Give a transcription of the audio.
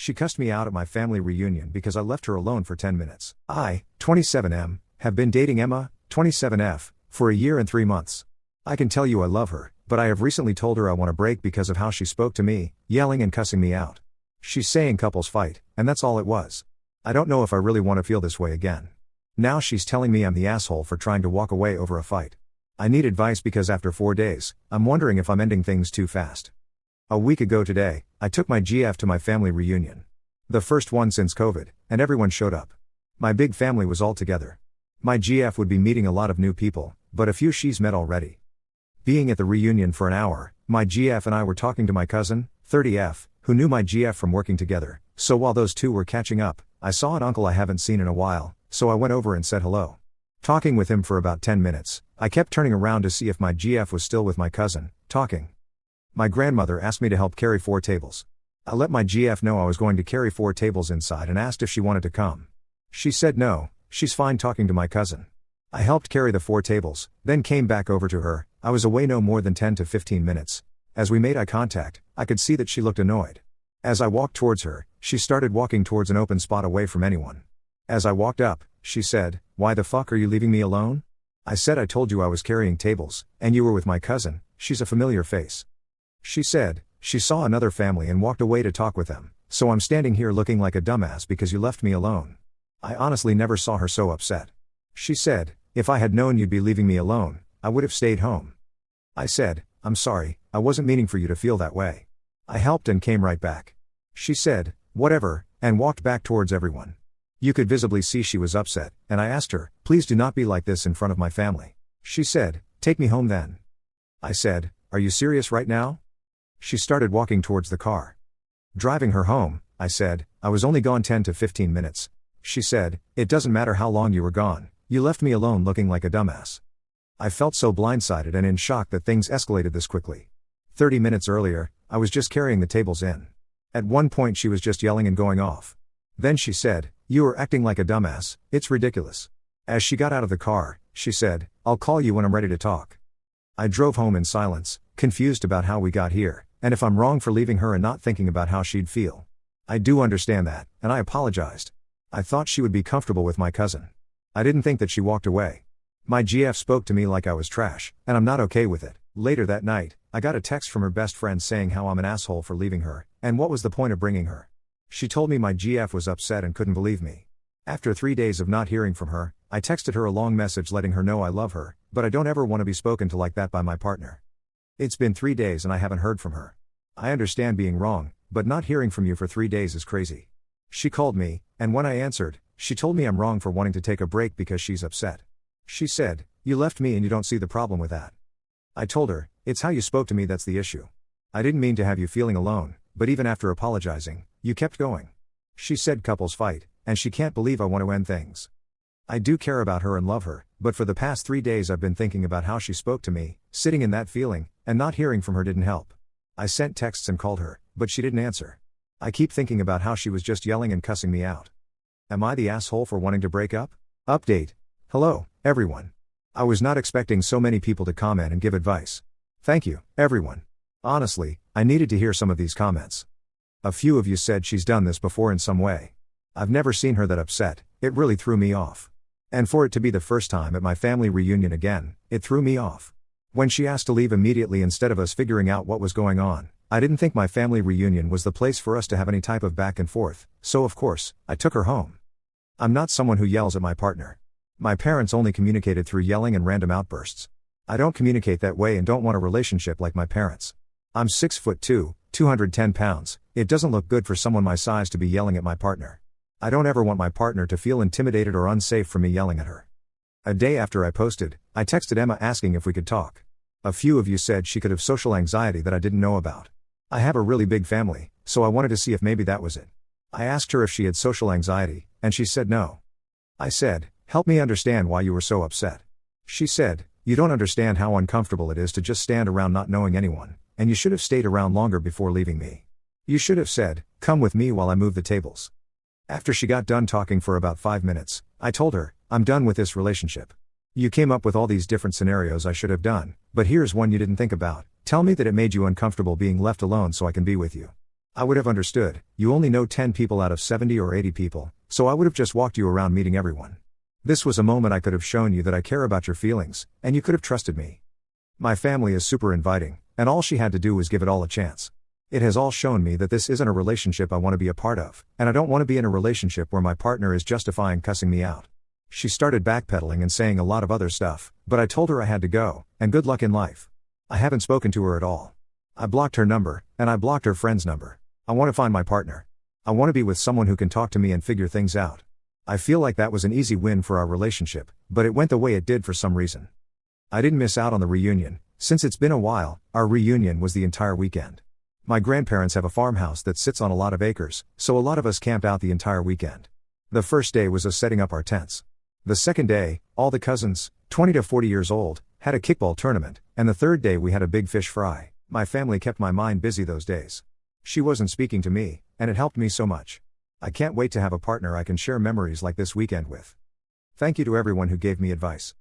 She cussed me out at my family reunion because I left her alone for 10 minutes. I, 27M, have been dating Emma, 27F, for a year and 3 months. I can tell you I love her, but I have recently told her I want a break because of how she spoke to me, yelling and cussing me out. She's saying couples fight, and that's all it was. I don't know if I really want to feel this way again. Now she's telling me I'm the asshole for trying to walk away over a fight. I need advice because after 4 days, I'm wondering if I'm ending things too fast. A week ago today, I took my GF to my family reunion. The first one since COVID, and everyone showed up. My big family was all together. My GF would be meeting a lot of new people, but a few she's met already. Being at the reunion for an hour, my GF and I were talking to my cousin, 30F, who knew my GF from working together, so while those two were catching up, I saw an uncle I haven't seen in a while, so I went over and said hello. Talking with him for about 10 minutes, I kept turning around to see if my GF was still with my cousin, talking. My grandmother asked me to help carry 4 tables. I let my GF know I was going to carry 4 tables inside and asked if she wanted to come. She said no, she's fine talking to my cousin. I helped carry the 4 tables, then came back over to her. I was away no more than 10 to 15 minutes. As we made eye contact, I could see that she looked annoyed. As I walked towards her, she started walking towards an open spot away from anyone. As I walked up, she said, "Why the fuck are you leaving me alone?" I said I told you I was carrying tables, and you were with my cousin. She's a familiar face. She said, she saw another family and walked away to talk with them, so I'm standing here looking like a dumbass because you left me alone. I honestly never saw her so upset. She said, if I had known you'd be leaving me alone, I would have stayed home. I said, I'm sorry, I wasn't meaning for you to feel that way. I helped and came right back. She said, whatever, and walked back towards everyone. You could visibly see she was upset, and I asked her, please do not be like this in front of my family. She said, take me home then. I said, are you serious right now? She started walking towards the car. Driving her home, I said, I was only gone 10 to 15 minutes. She said, it doesn't matter how long you were gone, you left me alone looking like a dumbass. I felt so blindsided and in shock that things escalated this quickly. 30 minutes earlier, I was just carrying the tables in. At one point she was just yelling and going off. Then she said, you are acting like a dumbass, it's ridiculous. As she got out of the car, she said, I'll call you when I'm ready to talk. I drove home in silence, confused about how we got here, and if I'm wrong for leaving her and not thinking about how she'd feel. I do understand that, and I apologized. I thought she would be comfortable with my cousin. I didn't think that she walked away. My GF spoke to me like I was trash, and I'm not okay with it. Later that night, I got a text from her best friend saying how I'm an asshole for leaving her, and what was the point of bringing her. She told me my GF was upset and couldn't believe me. After 3 days of not hearing from her, I texted her a long message letting her know I love her, but I don't ever want to be spoken to like that by my partner. It's been 3 days and I haven't heard from her. I understand being wrong, but not hearing from you for 3 days is crazy. She called me, and when I answered, she told me I'm wrong for wanting to take a break because she's upset. She said, you left me and you don't see the problem with that. I told her, it's how you spoke to me that's the issue. I didn't mean to have you feeling alone, but even after apologizing, you kept going. She said couples fight, and she can't believe I want to end things. I do care about her and love her, but for the past 3 days I've been thinking about how she spoke to me, sitting in that feeling, and not hearing from her didn't help. I sent texts and called her, but she didn't answer. I keep thinking about how she was just yelling and cussing me out. Am I the asshole for wanting to break up? Update. Hello, everyone. I was not expecting so many people to comment and give advice. Thank you, everyone. Honestly, I needed to hear some of these comments. A few of you said she's done this before in some way. I've never seen her that upset, it really threw me off. And for it to be the first time at my family reunion again, it threw me off. When she asked to leave immediately instead of us figuring out what was going on, I didn't think my family reunion was the place for us to have any type of back and forth, so of course, I took her home. I'm not someone who yells at my partner. My parents only communicated through yelling and random outbursts. I don't communicate that way and don't want a relationship like my parents. I'm 6'2", 210 pounds, it doesn't look good for someone my size to be yelling at my partner. I don't ever want my partner to feel intimidated or unsafe for me yelling at her. A day after I posted, I texted Emma asking if we could talk. A few of you said she could have social anxiety that I didn't know about. I have a really big family, so I wanted to see if maybe that was it. I asked her if she had social anxiety, and she said no. I said, help me understand why you were so upset. She said, you don't understand how uncomfortable it is to just stand around not knowing anyone, and you should have stayed around longer before leaving me. You should have said, come with me while I move the tables. After she got done talking for about 5 minutes, I told her, I'm done with this relationship. You came up with all these different scenarios I should have done, but here's one you didn't think about. Tell me that it made you uncomfortable being left alone so I can be with you. I would have understood, you only know 10 people out of 70 or 80 people, so I would have just walked you around meeting everyone. This was a moment I could have shown you that I care about your feelings, and you could have trusted me. My family is super inviting, and all she had to do was give it all a chance. It has all shown me that this isn't a relationship I want to be a part of, and I don't want to be in a relationship where my partner is justifying cussing me out. She started backpedaling and saying a lot of other stuff, but I told her I had to go, and good luck in life. I haven't spoken to her at all. I blocked her number, and I blocked her friend's number. I want to find my partner. I want to be with someone who can talk to me and figure things out. I feel like that was an easy win for our relationship, but it went the way it did for some reason. I didn't miss out on the reunion. Since it's been a while, our reunion was the entire weekend. My grandparents have a farmhouse that sits on a lot of acres, so a lot of us camped out the entire weekend. The first day was us setting up our tents. The second day, all the cousins, 20 to 40 years old, had a kickball tournament, and the third day we had a big fish fry. My family kept my mind busy those days. She wasn't speaking to me, and it helped me so much. I can't wait to have a partner I can share memories like this weekend with. Thank you to everyone who gave me advice.